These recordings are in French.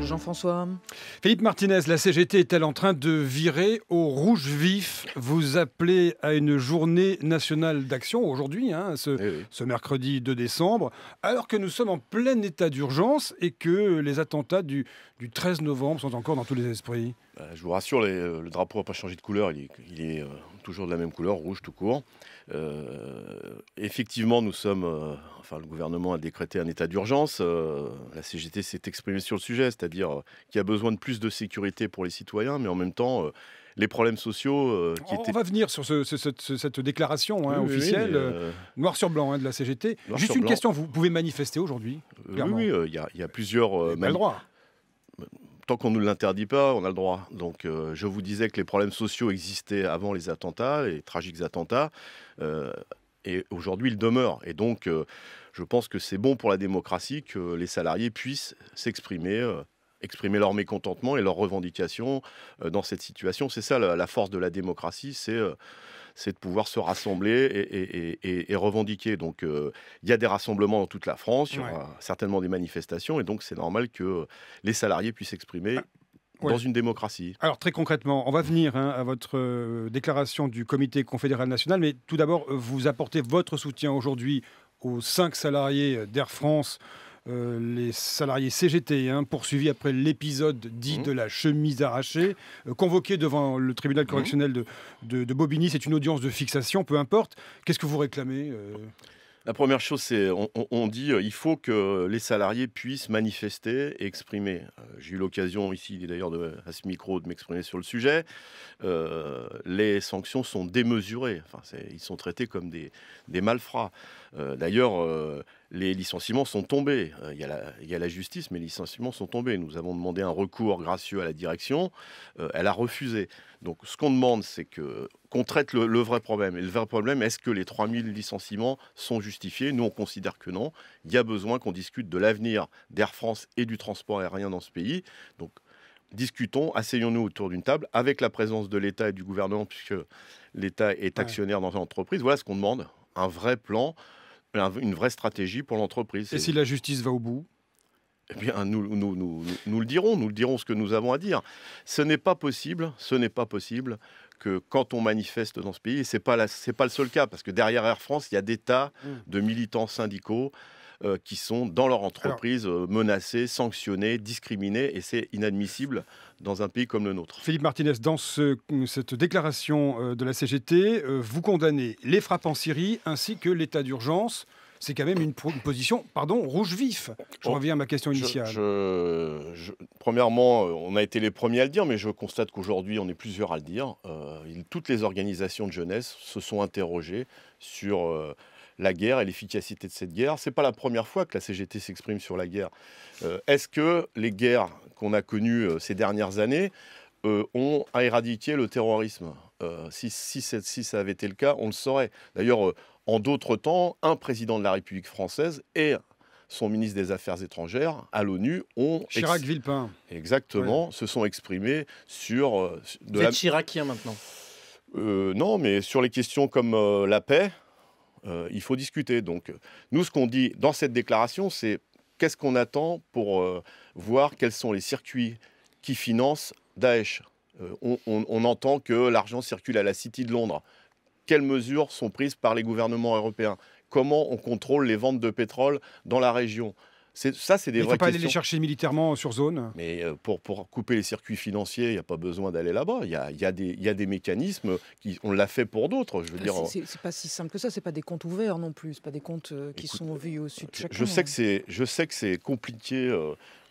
Jean-François. Philippe Martinez, la CGT est-elle en train de virer au rouge vif? Vous appelez à une journée nationale d'action aujourd'hui, ce mercredi 2 décembre, alors que nous sommes en plein état d'urgence et que les attentats du 13 novembre sont encore dans tous les esprits. Je vous rassure, le drapeau n'a pas changé de couleur, il est toujours de la même couleur, rouge tout court. Effectivement, le gouvernement a décrété un état d'urgence. La CGT s'est exprimée sur le sujet, c'est-à-dire qu'il y a besoin de plus de sécurité pour les citoyens, mais en même temps, les problèmes sociaux On va venir sur cette déclaration officielle, noir sur blanc de la CGT. Juste une question, vous pouvez manifester aujourd'hui? Oui, il y a plusieurs... le droit. Tant qu'on ne l'interdit pas, on a le droit. Donc je vous disais que les problèmes sociaux existaient avant les attentats, les tragiques attentats, et aujourd'hui ils demeurent. Et donc je pense que c'est bon pour la démocratie que les salariés puissent s'exprimer, exprimer leur mécontentement et leurs revendications dans cette situation. C'est ça la force de la démocratie, c'est de pouvoir se rassembler et revendiquer. Donc il y a des rassemblements dans toute la France, il y aura certainement des manifestations, et donc c'est normal que les salariés puissent s'exprimer dans une démocratie. Alors très concrètement, on va venir à votre déclaration du Comité confédéral national, mais tout d'abord, vous apportez votre soutien aujourd'hui aux 5 salariés d'Air France, les salariés CGT, poursuivis après l'épisode dit de la chemise arrachée, convoqués devant le tribunal correctionnel de Bobigny. C'est une audience de fixation, peu importe. Qu'est-ce que vous réclamez La première chose, c'est on dit il faut que les salariés puissent manifester et exprimer. J'ai eu l'occasion ici, d'ailleurs, à ce micro, de m'exprimer sur le sujet. Les sanctions sont démesurées. Ils sont traités comme des malfrats. D'ailleurs, les licenciements sont tombés. Il y a la justice, mais les licenciements sont tombés. Nous avons demandé un recours gracieux à la direction. Elle a refusé. Donc, ce qu'on demande, c'est qu'on traite le vrai problème. Et le vrai problème, est-ce que les 3000 licenciements sont justifiés? Nous, on considère que non. Il y a besoin qu'on discute de l'avenir d'Air France et du transport aérien dans ce pays. Donc, discutons, asseyons-nous autour d'une table avec la présence de l'État et du gouvernement, puisque l'État est actionnaire dans l'entreprise. Voilà ce qu'on demande. Un vrai plan, une vraie stratégie pour l'entreprise. Et si la justice va au bout? Eh bien, nous le dirons ce que nous avons à dire. Ce n'est pas possible que quand on manifeste dans ce pays, et c'est pas le seul cas, parce que derrière Air France, il y a des tas de militants syndicaux qui sont dans leur entreprise menacés, sanctionnés, discriminés, et c'est inadmissible dans un pays comme le nôtre. Philippe Martinez, dans cette déclaration de la CGT, vous condamnez les frappes en Syrie ainsi que l'état d'urgence. C'est quand même une position, rouge vif. Je reviens à ma question initiale. Premièrement, on a été les premiers à le dire, mais je constate qu'aujourd'hui, on est plusieurs à le dire. Toutes les organisations de jeunesse se sont interrogées sur la guerre et l'efficacité de cette guerre. Ce n'est pas la première fois que la CGT s'exprime sur la guerre. Est-ce que les guerres qu'on a connues ces dernières années ont éradiqué le terrorisme? Si ça avait été le cas, on le saurait. D'ailleurs, en d'autres temps, un président de la République française et son ministre des Affaires étrangères à l'ONU ont... Chirac-Villepin. Exactement, se sont exprimés sur... Vous êtes chiracien maintenant? Non, mais sur les questions comme la paix, il faut discuter. Donc, nous, ce qu'on dit dans cette déclaration, c'est qu'est-ce qu'on attend pour voir quels sont les circuits qui financent Daesh. On entend que l'argent circule à la City de Londres. Quelles mesures sont prises par les gouvernements européens? Comment on contrôle les ventes de pétrole dans la région? C'est des vraies questions. Il ne faut pas aller les chercher militairement sur zone. Mais pour couper les circuits financiers, il n'y a pas besoin d'aller là-bas. Il y a des mécanismes, on l'a fait pour d'autres. C'est pas si simple que ça. Ce n'est pas des comptes ouverts non plus. Ce pas des comptes qui sont vus au sud de chacun. Je sais que c'est compliqué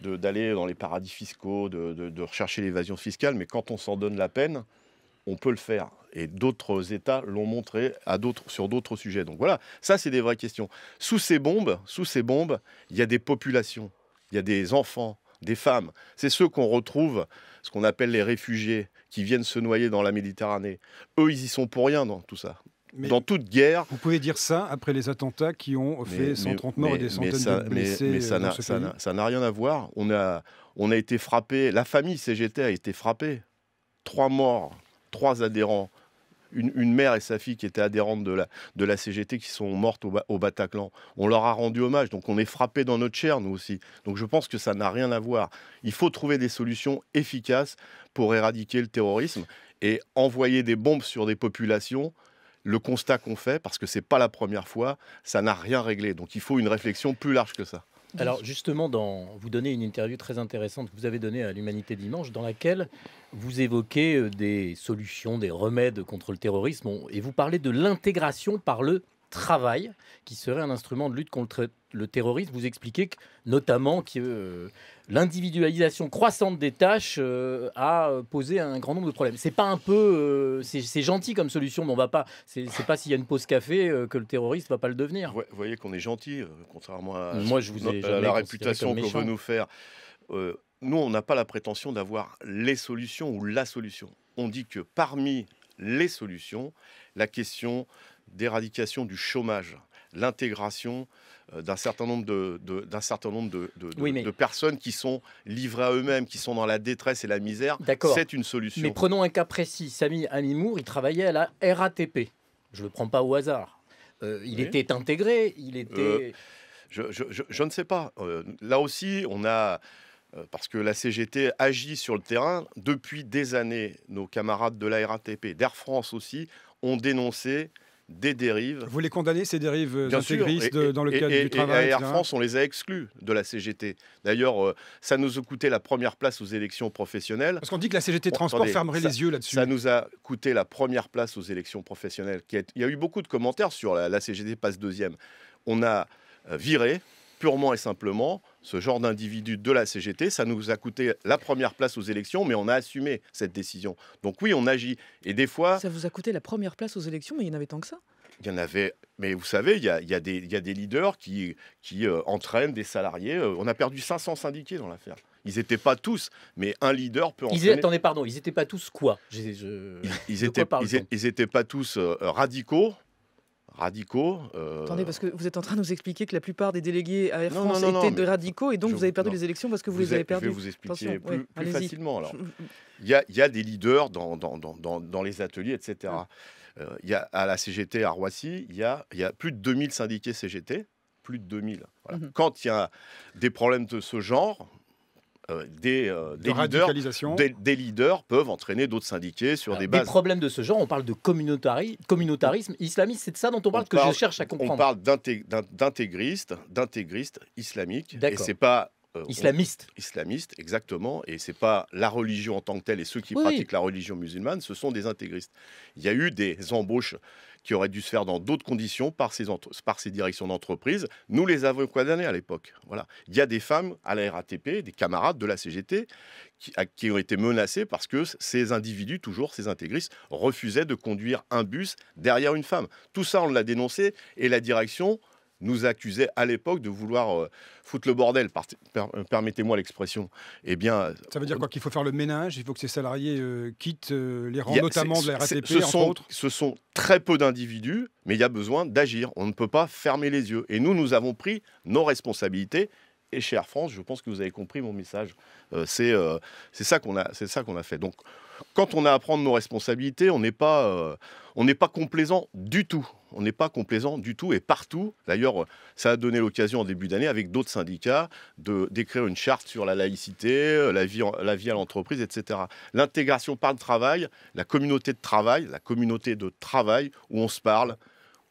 d'aller dans les paradis fiscaux, de rechercher l'évasion fiscale, mais quand on s'en donne la peine, on peut le faire. Et d'autres États l'ont montré sur d'autres sujets. Donc voilà, ça c'est des vraies questions. Sous ces bombes, il y a des populations, il y a des enfants, des femmes. C'est ceux qu'on retrouve, ce qu'on appelle les réfugiés, qui viennent se noyer dans la Méditerranée. Eux, ils y sont pour rien dans tout ça. Mais dans toute guerre... Vous pouvez dire ça après les attentats qui ont fait 130 morts et des centaines de blessés. Mais ça n'a rien à voir. On a été frappé, la famille CGT a été frappée. 3 morts, 3 adhérents. une mère et sa fille qui étaient adhérentes de la CGT qui sont mortes au Bataclan. On leur a rendu hommage, donc on est frappé dans notre chair, nous aussi. Donc je pense que ça n'a rien à voir. Il faut trouver des solutions efficaces pour éradiquer le terrorisme et envoyer des bombes sur des populations. Le constat qu'on fait, parce que ce n'est pas la première fois, ça n'a rien réglé. Donc il faut une réflexion plus large que ça. Alors justement, vous donnez une interview très intéressante que vous avez donnée à l'Humanité Dimanche, dans laquelle vous évoquez des solutions, des remèdes contre le terrorisme, et vous parlez de l'intégration par le travail, qui serait un instrument de lutte contre le terrorisme. Vous expliquez que, notamment que l'individualisation croissante des tâches a posé un grand nombre de problèmes. C'est pas un peu, c'est gentil comme solution, mais on va pas. C'est pas s'il y a une pause café que le terroriste va pas le devenir. Vous voyez qu'on est gentil, contrairement à moi, je vous ai la réputation qu'on veut nous faire. Nous, on n'a pas la prétention d'avoir les solutions ou la solution. On dit que parmi les solutions, la question d'éradication du chômage, l'intégration d'un certain nombre de personnes qui sont livrées à eux-mêmes, qui sont dans la détresse et la misère, c'est une solution. Mais prenons un cas précis. Sami Amimour, il travaillait à la RATP. Je ne le prends pas au hasard. Il était intégré, il était... Je ne sais pas. Là aussi, on a... parce que la CGT agit sur le terrain. Depuis des années, nos camarades de la RATP, d'Air France aussi, ont dénoncé des dérives. Vous les condamnez, ces dérives intégristes dans le cadre du Et travail, à Air France, on les a exclus de la CGT. D'ailleurs, ça nous a coûté la première place aux élections professionnelles. Parce qu'on dit que la CGT Transport fermerait les yeux là-dessus. Ça nous a coûté la première place aux élections professionnelles. Il y a eu beaucoup de commentaires sur la CGT passe deuxième. On a viré purement et simplement ce genre d'individu de la CGT. Ça nous a coûté la première place aux élections, mais on a assumé cette décision. Donc oui, on agit. Et des fois... Ça vous a coûté la première place aux élections, mais il y en avait tant que ça? Il y en avait... Mais vous savez, il y a des leaders qui entraînent des salariés. On a perdu 500 syndiqués dans l'affaire. Ils n'étaient pas tous, mais un leader peut entraîner... Attendez, pardon, ils n'étaient pas tous quoi? Ils n'étaient pas tous radicaux. Attendez, parce que vous êtes en train de nous expliquer que la plupart des délégués à Air France étaient de radicaux et donc vous avez perdu les élections parce que vous les avez perdus. Je vais vous expliquer plus facilement. Alors. Il y a des leaders dans les ateliers, etc. À la CGT à Roissy, il y a plus de 2000 syndiqués CGT, plus de 2000. Voilà. Quand il y a des problèmes de ce genre... Des leaders peuvent entraîner d'autres syndiqués sur des bases. Des problèmes de ce genre, on parle de communautarisme islamiste, c'est de ça dont on parle, je cherche à comprendre. On parle d'intégristes islamiques, et c'est pas... Islamistes, exactement, et c'est pas la religion en tant que telle et ceux qui pratiquent la religion musulmane, ce sont des intégristes. Il y a eu des embauches qui auraient dû se faire dans d'autres conditions par ces directions d'entreprise. Nous les avons condamnés à l'époque. Voilà. Il y a des femmes à la RATP, des camarades de la CGT, qui ont été menacées parce que ces individus, toujours ces intégristes, refusaient de conduire un bus derrière une femme. Tout ça, on l'a dénoncé, et la direction nous accusait à l'époque de vouloir foutre le bordel, permettez-moi l'expression. Eh bien, ça veut dire quoi? Qu'il faut faire le ménage, il faut que ces salariés quittent les rangs, notamment de la RATP, entre autres. Ce sont très peu d'individus, mais il y a besoin d'agir. On ne peut pas fermer les yeux. Et nous avons pris nos responsabilités. Et chez Air France, je pense que vous avez compris mon message. C'est ça qu'on a fait. Donc, quand on a à prendre nos responsabilités, on n'est pas complaisant du tout. On n'est pas complaisant du tout et partout. D'ailleurs, ça a donné l'occasion en début d'année, avec d'autres syndicats, d'écrire une charte sur la laïcité, la vie à l'entreprise, etc. L'intégration par le travail, la communauté de travail où on se parle,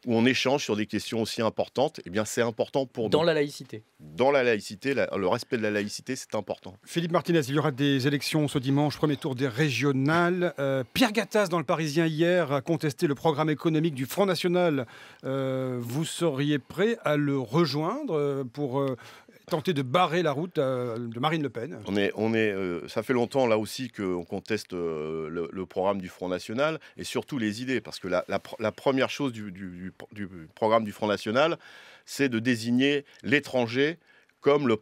où on échange sur des questions aussi importantes, eh bien c'est important pour nous. Dans la laïcité. Dans la laïcité, le respect de la laïcité, c'est important. Philippe Martinez, il y aura des élections ce dimanche, premier tour des régionales. Pierre Gattaz, dans Le Parisien hier, a contesté le programme économique du Front National. Vous seriez prêt à le rejoindre pour tenter de barrer la route de Marine Le Pen? Ça fait longtemps là aussi qu'on conteste le programme du Front National et surtout les idées, parce que la première chose du programme du Front National, c'est de désigner l'étranger comme le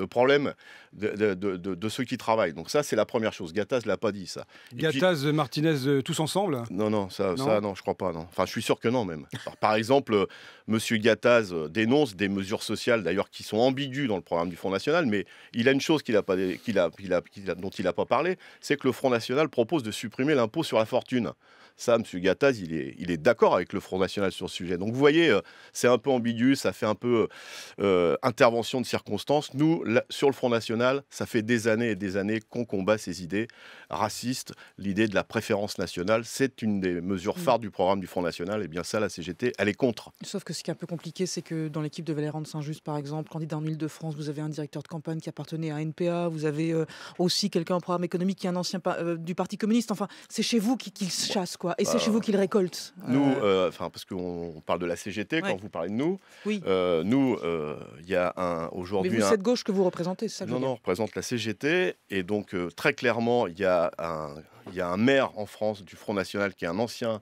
problème de ceux qui travaillent. Donc ça, c'est la première chose. Gattaz ne l'a pas dit, ça. Gattaz, Martinez, tous ensemble? Non, ça, non, je crois pas, non. Enfin, je suis sûr que non, même. Alors, par exemple, Monsieur Gattaz dénonce des mesures sociales, d'ailleurs, qui sont ambiguës dans le programme du Front National, mais il a une chose dont il n'a pas parlé, c'est que le Front National propose de supprimer l'impôt sur la fortune. Ça, M. Gattaz, il est d'accord avec le Front National sur ce sujet. Donc vous voyez, c'est un peu ambigu, ça fait un peu intervention de circonstances. Nous, là, sur le Front National, ça fait des années et des années qu'on combat ces idées racistes. L'idée de la préférence nationale, c'est une des mesures phares du programme du Front National. Et bien ça, la CGT, elle est contre. Sauf que ce qui est un peu compliqué, c'est que dans l'équipe de Valéran de Saint-Just, par exemple, candidat en Île-de-France, vous avez un directeur de campagne qui appartenait à NPA, vous avez aussi quelqu'un en programme économique qui est un ancien du Parti communiste. Enfin, c'est chez vous qu'il chasse, quoi. Et c'est chez vous qu'il récolte. Nous, parce qu'on parle de la CGT, quand vous parlez de nous, oui. Nous, il y a aujourd'hui... Mais vous, cette gauche que vous représentez, c'est ça que Non, on représente la CGT. Et donc, très clairement, il y a un maire en France du Front National qui est un ancien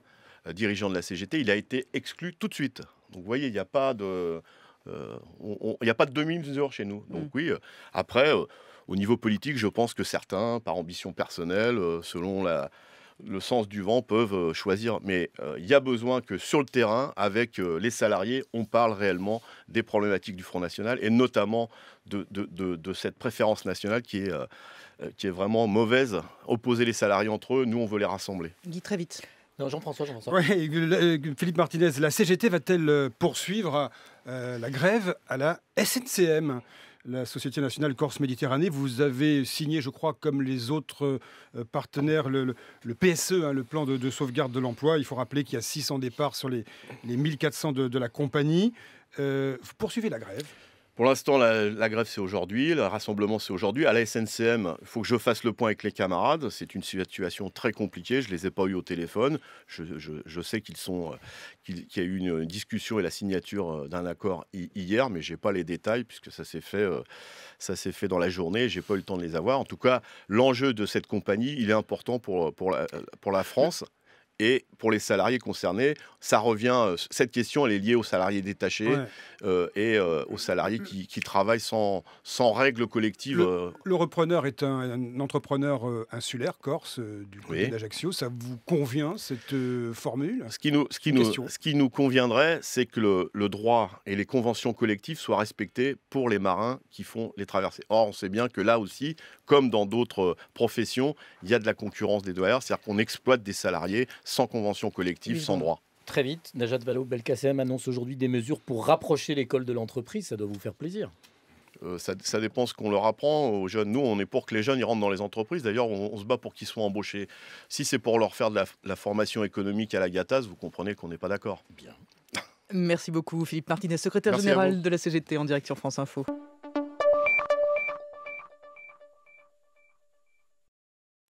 dirigeant de la CGT. Il a été exclu tout de suite. Donc, vous voyez, il n'y a pas de... il n'y a pas de demi-mesure chez nous. Donc oui, après, au niveau politique, je pense que certains, par ambition personnelle, selon le sens du vent, peuvent choisir. Mais il y a besoin que sur le terrain, avec les salariés, on parle réellement des problématiques du Front National et notamment de cette préférence nationale qui est vraiment mauvaise. Opposer les salariés entre eux, nous, on veut les rassembler. Guy, très vite. Non, Jean-François. Oui, Philippe Martinez, la CGT va-t-elle poursuivre la grève à la SNCM, la Société nationale Corse-Méditerranée? Vous avez signé, je crois, comme les autres partenaires, le PSE, le plan de sauvegarde de l'emploi. Il faut rappeler qu'il y a 600 départs sur les 1400 de la compagnie. Vous poursuivez la grève? Pour l'instant, la grève, c'est aujourd'hui. Le rassemblement, c'est aujourd'hui. À la SNCM, il faut que je fasse le point avec les camarades. C'est une situation très compliquée. Je ne les ai pas eus au téléphone. Je sais qu'il y a eu une discussion et la signature d'un accord hier, mais je n'ai pas les détails puisque ça s'est fait dans la journée. Je n'ai pas eu le temps de les avoir. En tout cas, l'enjeu de cette compagnie, il est important pour la France. Et pour les salariés concernés, ça revient. Cette question, elle est liée aux salariés détachés et aux salariés qui travaillent sans règles collectives. Le repreneur est un entrepreneur insulaire, corse, du côté d'Ajaccio. Ça vous convient, cette formule? Ce qui nous conviendrait, c'est que le droit et les conventions collectives soient respectés pour les marins qui font les traversées. Or, on sait bien que là aussi, comme dans d'autres professions, il y a de la concurrence des douaniers, c'est-à-dire qu'on exploite des salariés sans convention collective, sans droit. Très vite, Najat Vallaud-Belkacem annonce aujourd'hui des mesures pour rapprocher l'école de l'entreprise. Ça doit vous faire plaisir. Ça dépend ce qu'on leur apprend aux jeunes. Nous, on est pour que les jeunes ils rentrent dans les entreprises. D'ailleurs, on se bat pour qu'ils soient embauchés. Si c'est pour leur faire de la formation économique à la Gattaz, vous comprenez qu'on n'est pas d'accord. Bien. Merci beaucoup, Philippe Martinez, secrétaire général de la CGT en direct sur France Info.